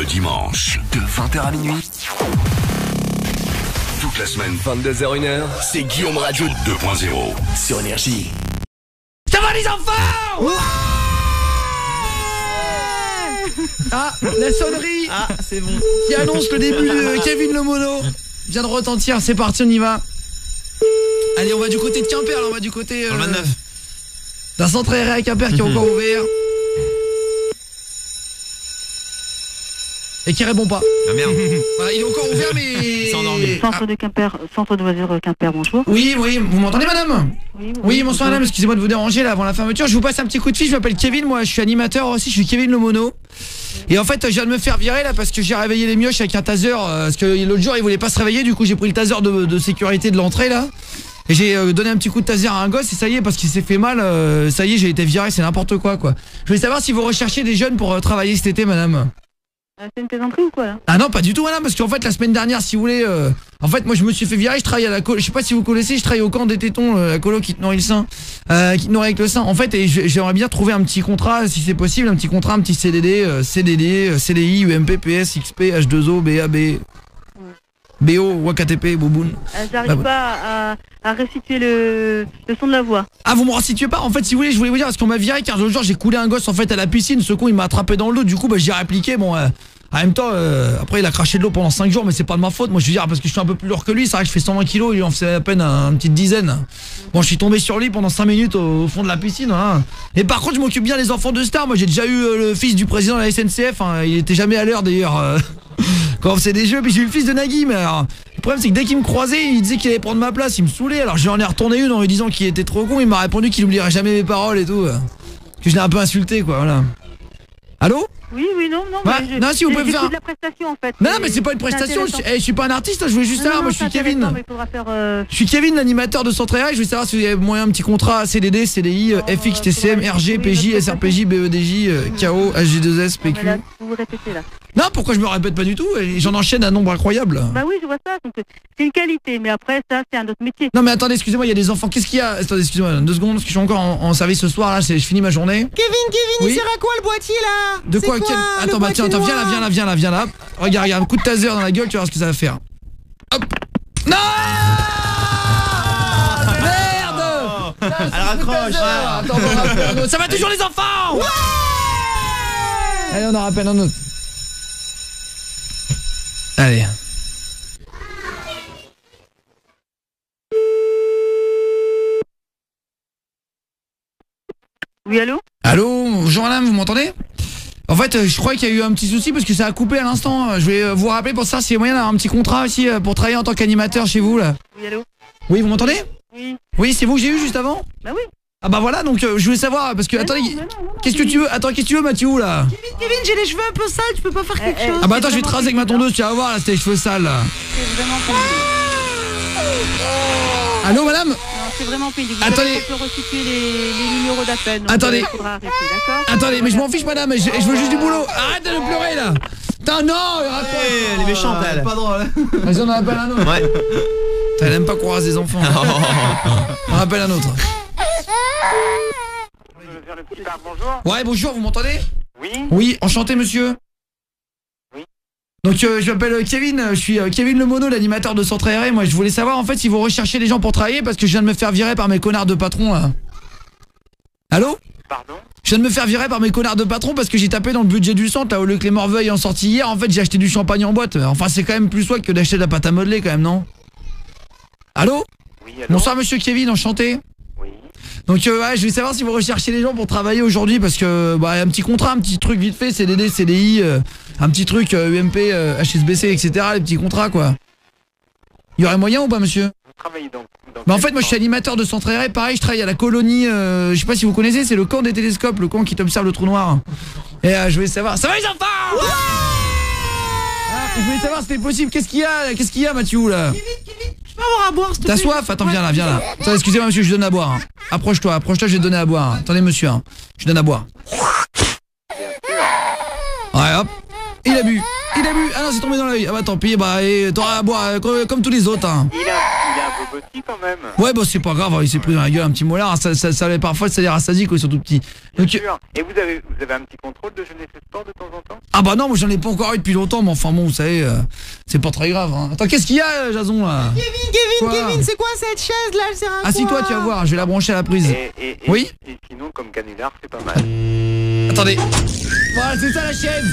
Le dimanche, de 20h à minuit. Toute la semaine, 22h-1h, c'est Guillaume Radio 2.0 sur Énergie. Ça va les enfants? Ouais. Ah, la sonnerie. Ah, c'est bon. Qui annonce le début de Kevin Le Mono vient de retentir, c'est parti, on y va. Allez, on va du côté de Quimper, là, on va du côté... 29. D'un centre aéré à Quimper qui est encore ouvert. Et qui répond pas. Ah merde. Voilà, il est encore ouvert mais... Il s'est endormi. Centre de Quimper, centre de loisirs Quimper, bonjour. Oui, vous m'entendez madame? Oui, bonsoir madame, excusez-moi de vous déranger là avant la fermeture. Je vous passe un petit coup de fil, je m'appelle Kevin, moi je suis animateur aussi, je suis Kevin Le Mono. Et en fait je viens de me faire virer là parce que j'ai réveillé les mioches avec un taser. Parce que l'autre jour ils voulaient pas se réveiller, du coup j'ai pris le taser de sécurité de l'entrée là. Et j'ai donné un petit coup de taser à un gosse et ça y est parce qu'il s'est fait mal, ça y est j'ai été viré, c'est n'importe quoi. Je voulais savoir si vous recherchez des jeunes pour travailler cet été madame. C'est une plaisanterie ou quoi là? Ah non pas du tout madame, parce qu'en fait la semaine dernière si vous voulez en fait moi je me suis fait virer, je travaille à la colo, je sais pas si vous connaissez, je travaille au camp des tétons, la colo qui te nourrit le sein, qui te nourrit avec le sein en fait, et j'aimerais bien trouver un petit contrat si c'est possible, un petit contrat, un petit CDD, CDD, CDI, UMP, PS, XP, H2O, BAB, BO, WAKTP, Boboun. J'arrive pas à restituer le son de la voix. Ah vous me restituez pas? En fait si vous voulez je voulais vous dire parce qu'on m'a viré car l'autre jour j'ai coulé un gosse en fait à la piscine, ce con il m'a attrapé dans le dos, du coup bah j'ai répliqué, bon en même temps après il a craché de l'eau pendant 5 jours mais c'est pas de ma faute, moi je veux dire parce que je suis un peu plus lourd que lui, c'est vrai que je fais 120 kilos, il en faisait à peine une petite dizaine. Bon je suis tombé sur lui pendant 5 minutes au fond de la piscine hein. Et par contre je m'occupe bien des enfants de stars, moi j'ai déjà eu le fils du président de la SNCF hein. Il était jamais à l'heure d'ailleurs quand on faisait des jeux, puis j'ai eu le fils de Nagui mais alors, le problème c'est que dès qu'il me croisait il disait qu'il allait prendre ma place, il me saoulait, alors je lui en ai retourné une en lui disant qu'il était trop con, il m'a répondu qu'il oublierait jamais mes paroles et tout, que je l'ai un peu insulté quoi, voilà. Allô? Oui, non, bah, non, si vous pouvez faire de la prestation en fait. Non, mais c'est pas une prestation, je suis pas un artiste, je voulais juste savoir, moi je suis Kevin. Je suis Kevin, l'animateur de Centre Aéré, je voulais savoir si vous avez moyen un petit contrat CDD, CDI, FX, TCM, RG, PJ, SRPJ, BEDJ, KO, HG2S, PQ. Vous vous répétez là. Non, pourquoi je me répète pas du tout? J'en enchaîne un nombre incroyable. Bah oui, je vois ça, c'est une qualité, mais après ça c'est un autre métier. Non mais attendez, excusez-moi, il y a des enfants, qu'est-ce qu'il y a? Attendez, excusez-moi, 2 secondes, parce que je suis encore en service ce soir là, je finis ma journée. Kevin, oui, il sert à quoi le boîtier là? De quoi? Attends, bah tiens, viens là. Regarde, un coup de taser dans la gueule, tu vas voir ce que ça va faire. Hop. Non! Merde! Elle raccroche. Attends, on en rappelle un autre. Ça va toujours les enfants! Ouais! Allez, on en rappelle un autre. Allez. Oui, allô? Allô, bonjour madame, vous m'entendez? En fait, je crois qu'il y a eu un petit souci parce que ça a coupé à l'instant. Je vais vous rappeler pour ça s'il y a moyen d'avoir un petit contrat aussi pour travailler en tant qu'animateur chez vous là. Oui, allô? Oui, vous m'entendez? Oui. Oui, c'est vous que j'ai eu juste avant? Bah oui. Ah bah voilà, donc je voulais savoir parce que attendez, qu'est-ce que tu veux? Attends, qu'est-ce que tu veux Mathieu là? Kevin, j'ai les cheveux un peu sales, tu peux pas faire quelque chose? Ah bah attends, je vais te raser avec ma tondeuse, tu vas voir là, c'est les cheveux sales là. C'est vraiment Allô madame? Non, c'est vraiment pénible. Attendez. On peut restituer les numéros d'appel. Attendez. Il faudra arrêter, d'accord? Attendez, mais je m'en fiche madame, je veux juste du boulot. Arrête de me pleurer là. Putain non, Elle est méchante elle. Pas drôle. Vas-y, on en appelle un autre. Ouais. Elle aime pas qu'on rase des enfants. On en appelle un autre. Bonjour. Ouais, bonjour, vous m'entendez? Oui. Oui, enchanté monsieur. Oui. Donc je m'appelle Kevin, je suis Kevin Le Mono, l'animateur de Centre Aéré. Moi je voulais savoir en fait si vous recherchez des gens pour travailler parce que je viens de me faire virer par mes connards de patrons là. Allô? Pardon? Je viens de me faire virer par mes connards de patrons parce que j'ai tapé dans le budget du centre là au lieu que les Morveuil en sorti hier. En fait j'ai acheté du champagne en boîte. Enfin c'est quand même plus swag que d'acheter de la pâte à modeler quand même, non? Allô? Oui, allô? Bonsoir monsieur Kevin, enchanté. Oui. Donc ouais, je voulais savoir si vous recherchez des gens pour travailler aujourd'hui parce que bah un petit contrat, un petit truc vite fait, CDD, CDI, un petit truc UMP, HSBC, etc. Les petits contrats quoi. Il y aurait moyen ou pas monsieur? Vous travaillez donc Bah en fait moi je suis animateur de Centre Aéré, pareil je travaille à la colonie, je sais pas si vous connaissez, c'est le camp des télescopes, le camp qui t'observe le trou noir. Et je voulais savoir, ça va les enfants? Ouais, je voulais savoir si c'était possible, qu'est-ce qu'il y a Mathieu là? Kevin, je peux avoir à boire s'il te plaît? T'as soif? Attends, viens là. Attends, excusez-moi monsieur, je donne à boire. Approche-toi, je vais te donner à boire. Attendez monsieur, je donne à boire. Ouais, hop. Il a bu. Ah non, c'est tombé dans l'œil. Ah bah tant pis, bah t'auras à boire comme tous les autres. Il a un peu petit quand même. Ouais, bah c'est pas grave, il s'est pris dans la gueule un petit molar, parfois ça les rassasie quand ils sont tout petits. Bien Donc, sûr. Et vous avez un petit contrôle de jeunesse et sport de temps en temps? ah bah non, moi j'en ai pas encore eu depuis longtemps, mais enfin bon, vous savez, c'est pas très grave. Hein. Attends, qu'est-ce qu'il y a, Jason, là? Kevin, c'est quoi cette chaise là? Elle sert à quoi? Assis-toi, tu vas voir, je vais la brancher à la prise. Oui. Et sinon, comme canular, c'est pas mal. Attendez. Voilà, c'est ça la chaise.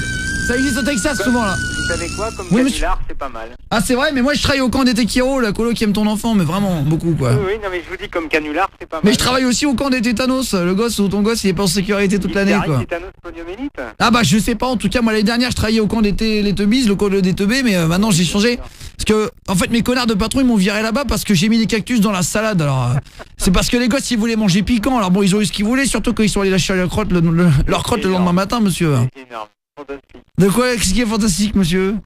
Ça existe au Texas souvent là. Vous savez quoi? Comme Oui, canular, c'est pas mal. Ah c'est vrai, mais moi je travaille au camp des Tequiro, la colo qui aime ton enfant, mais vraiment beaucoup quoi. Oui, non mais je vous dis comme canular, c'est pas mal. Mais je travaille aussi au camp des tétanos, le gosse ou ton gosse il est pas en sécurité toute l'année quoi. Tétanos poliomyélite. Ah bah je sais pas, en tout cas moi l'année dernière je travaillais au camp des Teubis, le camp des Teubés, mais maintenant j'ai changé. Parce que en fait mes connards de patron ils m'ont viré là-bas parce que j'ai mis des cactus dans la salade. Alors c'est parce que les gosses ils voulaient manger piquant, alors bon ils ont eu ce qu'ils voulaient, surtout quand ils sont allés lâcher leur crotte le lendemain matin monsieur. C'est énorme, fantastique. De quoi, qu'est-ce qui est fantastique monsieur?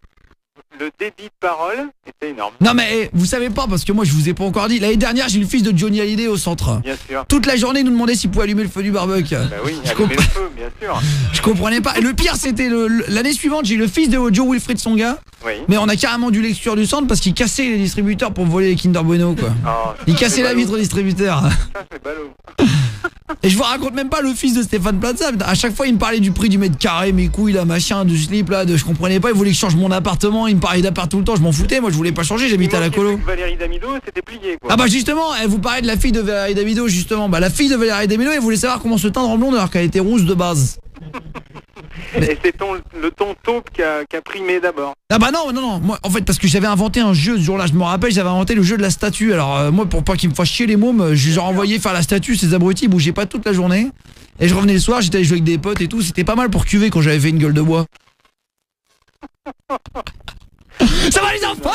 Le débit de parole était énorme. Non mais vous savez pas parce que moi je vous ai pas encore dit. L'année dernière j'ai eu le fils de Johnny Hallyday au centre. Bien sûr. Toute la journée il nous demandait s'il pouvait allumer le feu du barbecue. Bah oui, allumer le feu, bien sûr. Je comprenais pas. Et le pire c'était l'année suivante j'ai eu le fils de Joe Wilfried Songa. Oui. Mais on a carrément dû l'exclure du centre parce qu'il cassait les distributeurs pour voler les Kinder Bueno quoi. Oh, Il cassait la vitre au distributeur. Ça c'est ballot. Et je vous raconte même pas le fils de Stéphane Plaza. À chaque fois il me parlait du prix du mètre carré, mes couilles là, machin, du slip là, je comprenais pas, il voulait que je change mon appartement, il me parlait d'appart tout le temps, je m'en foutais, moi je voulais pas changer, j'habitais à la colo. Valérie Damido, c'était plié quoi. Ah bah justement, elle vous parlait de la fille de Valérie Damido justement. Bah la fille de Valérie Damido, elle voulait savoir comment se teindre en blonde alors qu'elle était rousse de base. Et c'est le ton taupe qui a primé d'abord. Ah bah non, moi en fait parce que j'avais inventé un jeu ce jour-là, je me rappelle, j'avais inventé le jeu de la statue. Alors moi pour pas qu'ils me fassent chier les mômes, je les ai envoyé faire la statue, ces abrutis, ils bougeaient pas toute la journée. Et je revenais le soir, j'étais allé jouer avec des potes et tout, c'était pas mal pour cuver quand j'avais fait une gueule de bois. Ça va les enfants?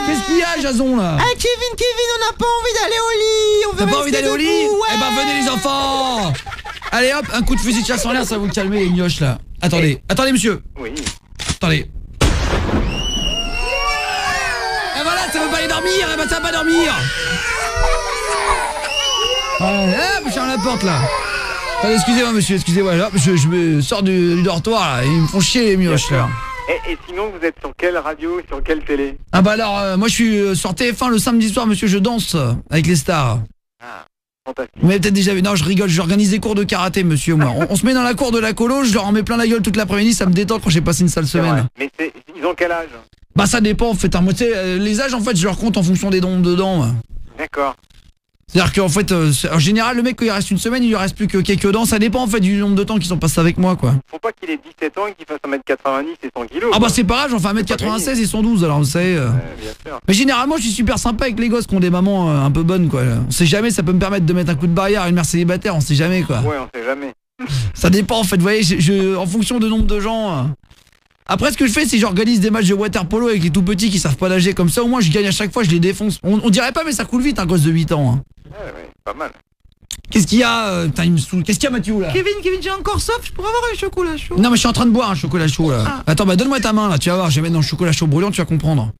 Qu'est-ce qu'il y a Jason là? Ah Kevin, on n'a pas envie d'aller au lit. T'as pas envie d'aller au lit? Ouais. Eh ben venez les enfants. Allez hop, un coup de fusil de chasse en l'air, ça va vous calmer les mioches là. Attendez monsieur. Oui. Attendez. Et voilà, ça veut pas aller dormir, eh ben ça va pas dormir. Hop, je ferme la porte là. Attendez, excusez-moi monsieur, excusez-moi, là, je me sors du dortoir là, ils me font chier les mioches là. Et sinon vous êtes sur quelle radio, sur quelle télé? Ah bah alors, moi je suis sur TF1 le samedi soir monsieur, je danse avec les stars. Ah, fantastique. Vous m'avez peut-être déjà vu, non je rigole, j'organise des cours de karaté monsieur moi. On se met dans la cour de la colo, je leur en mets plein la gueule toute l'après-midi, ça me détend quand j'ai passé une sale semaine. Mais ils ont quel âge? Bah ça dépend en fait, hein. Moi tu sais, les âges en fait je leur compte en fonction des nombres dedans. Moi. D'accord. C'est-à-dire qu'en fait, en général, le mec, quand il reste une semaine, il lui reste plus que quelques dents. Ça dépend en fait du nombre de temps qu'ils sont passés avec moi, quoi. Faut pas qu'il ait 17 ans et qu'il fasse 1m90 et 100 kilos. Ah bah c'est pas grave, j'en fais 1m96 et 112, alors vous savez. Bien sûr. Mais généralement, je suis super sympa avec les gosses qui ont des mamans un peu bonnes, quoi. On sait jamais, ça peut me permettre de mettre un coup de barrière à une mère célibataire, on sait jamais, quoi. Ouais, on sait jamais. Ça dépend en fait, vous voyez, en fonction du nombre de gens. Après, ce que je fais, c'est j'organise des matchs de water polo avec les tout petits qui savent pas nager comme ça. Au moins, je gagne à chaque fois, je les défonce. On dirait pas, mais ça coule vite, un gosse de 8 ans. Hein. Ouais, pas mal. Qu'est-ce qu'il y a putain, il me saoule. Qu'est-ce qu'il y a, Mathieu, là? Kevin, j'ai encore soif, je pourrais avoir un chocolat chaud. Non, mais je suis en train de boire un chocolat chaud, là. Ah. Attends, bah donne-moi ta main, là, tu vas voir, je vais mettre dans le chocolat chaud brûlant, tu vas comprendre.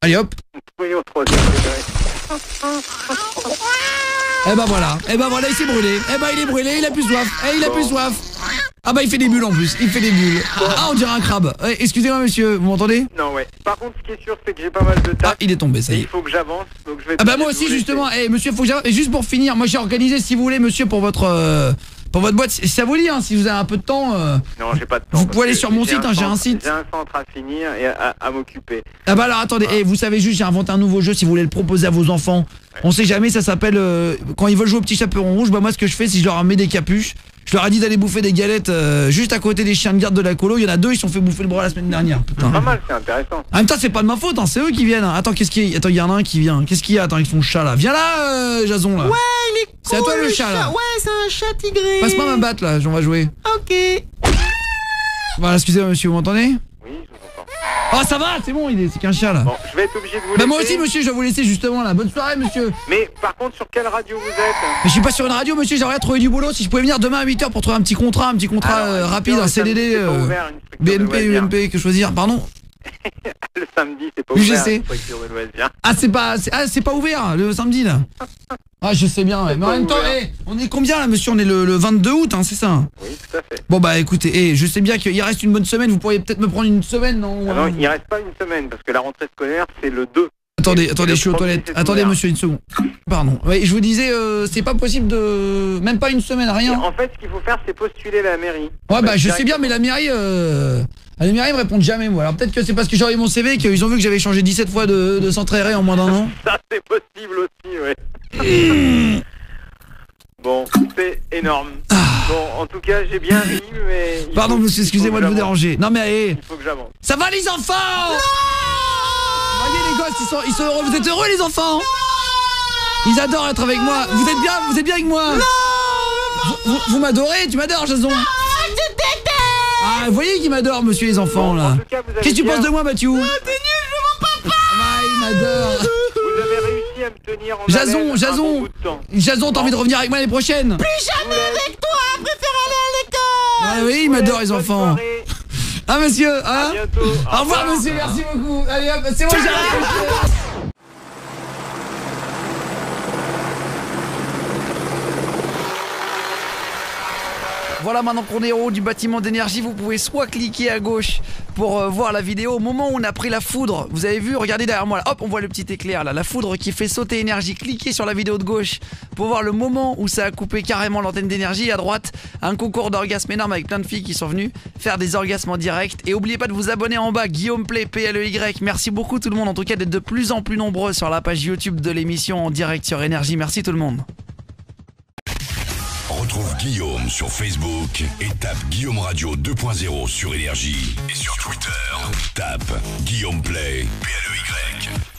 Allez, hop. Oui, au troisième degré. Eh bah voilà, il s'est brûlé. Eh bah il est brûlé, il a plus soif. Eh, il a plus soif. Ah bah il fait des bulles en plus, il fait des bulles. Ah, on dirait un crabe. Excusez-moi monsieur, vous m'entendez? Non, ouais. Par contre, ce qui est sûr, c'est que j'ai pas mal de Ah, tâches. il est tombé, ça y Et est. il faut que j'avance, donc je vais. Ah bah moi aussi justement, monsieur, faut que j'avance. Et juste pour finir, moi j'ai organisé, si vous voulez monsieur, pour votre boîte, si ça vous dit, hein, si vous avez un peu de temps. Non, j'ai pas de temps. Vous parce pouvez aller que sur mon site, hein, j'ai un site. J'ai un centre à finir et à m'occuper. Ah bah alors attendez, vous savez juste, j'ai inventé un nouveau jeu si vous voulez le proposer à vos enfants. On sait jamais, ça s'appelle quand ils veulent jouer au petit chaperon rouge, bah moi ce que je fais, si je leur mets des capuches, je leur ai dit d'aller bouffer des galettes juste à côté des chiens de garde de la colo, il y en a deux, ils se sont fait bouffer le bras la semaine dernière. Putain. Pas mal, c'est intéressant. En même temps, c'est pas de ma faute, hein, c'est eux qui viennent. Attends, qu'est-ce qu'il y a? Attends, il y en a un qui vient. Qu'est-ce qu'il y a? Attends, avec son chat là. Viens là, Jason là. Ouais, il est cool. C'est à toi le chat là. Ouais, c'est un chat tigré. Passe-moi ma batte là, on va jouer. Ok. Voilà, excusez-moi monsieur, vous m'entendez? Oui, je vous entends. Oh ça va, c'est bon, c'est qu'un chat là. Bon, je vais être obligé de vous laisser. Bah moi aussi monsieur, je vais vous laisser justement là. Bonne soirée monsieur. Mais par contre, sur quelle radio vous êtes? Mais je suis pas sur une radio monsieur, j'aimerais trouver du boulot. Si je pouvais venir demain à 8h pour trouver un petit contrat Alors, rapide, un CDD, c'est pas ouvert, une structure de BNP, loisirs. UMP, que choisir, pardon. Le samedi, c'est pas UGC. ouvert, une structure de loisirs. Ah c'est pas ouvert le samedi là. Ah je sais bien, ouais. Mais en même temps, on est combien là monsieur? On est le 22 août, hein, c'est ça? Oui, tout à fait. Bon bah écoutez, je sais bien qu'il reste une bonne semaine, vous pourriez peut-être me prendre une semaine, non? Ah non, il reste pas une semaine, parce que la rentrée scolaire, c'est le 2. Attendez, je suis aux toilettes. Attendez, monsieur, une seconde. Pardon. Ouais, je vous disais, c'est pas possible de... Même pas une semaine, rien. En fait, ce qu'il faut faire, c'est postuler à la mairie. Ouais, bah je sais bien, mais la mairie me répondent jamais, moi. Alors peut-être que c'est parce que j'ai envoyé mon CV qu'ils ont vu que j'avais changé 17 fois de centre aéré en moins d'un an. Ça, c'est possible aussi, ouais. Bon, c'est énorme. Bon, en tout cas, j'ai bien ri, mais... Pardon, monsieur, excusez-moi de vous déranger. Non, mais allez. Il faut que j'avance. Ça va, les enfants? Voyez, les gosses, ils sont heureux. Vous êtes heureux, les enfants? Ils adorent être avec moi. Vous êtes bien avec moi? Non. Vous m'adorez? Tu m'adores, Jason? Non, je te déteste. Ah, vous voyez qu'ils m'adorent, monsieur, les enfants, là. Qu'est-ce que tu penses de moi, Mathieu? T'es nul, je veux mon papa. Ah, il m'adore. Vous avez réussi à me tenir en haleine un bon bout de temps. Jason, t'as envie de revenir avec moi l'année prochaine? Plus jamais avec toi, je préfère aller à l'école. Ah oui, ils m'adorent, les enfants. Ah, monsieur, hein? À bientôt. Au revoir, monsieur, merci beaucoup. Allez, hop, c'est bon, j'arrive. Voilà, maintenant qu'on est en haut du bâtiment d'énergie, vous pouvez soit cliquer à gauche pour voir la vidéo. Au moment où on a pris la foudre, vous avez vu, regardez derrière moi là, hop, on voit le petit éclair là, la foudre qui fait sauter énergie. Cliquez sur la vidéo de gauche pour voir le moment où ça a coupé carrément l'antenne d'énergie. À droite, un concours d'orgasme énorme avec plein de filles qui sont venues faire des orgasmes en direct. Et n'oubliez pas de vous abonner en bas, Guillaume Play, PLEY. Merci beaucoup tout le monde, en tout cas d'être de plus en plus nombreux sur la page YouTube de l'émission en direct sur Énergie. Merci tout le monde. Retrouve Guillaume sur Facebook et tape Guillaume Radio 2.0 sur Énergie. Et sur Twitter, tape Guillaume Play, PLEY.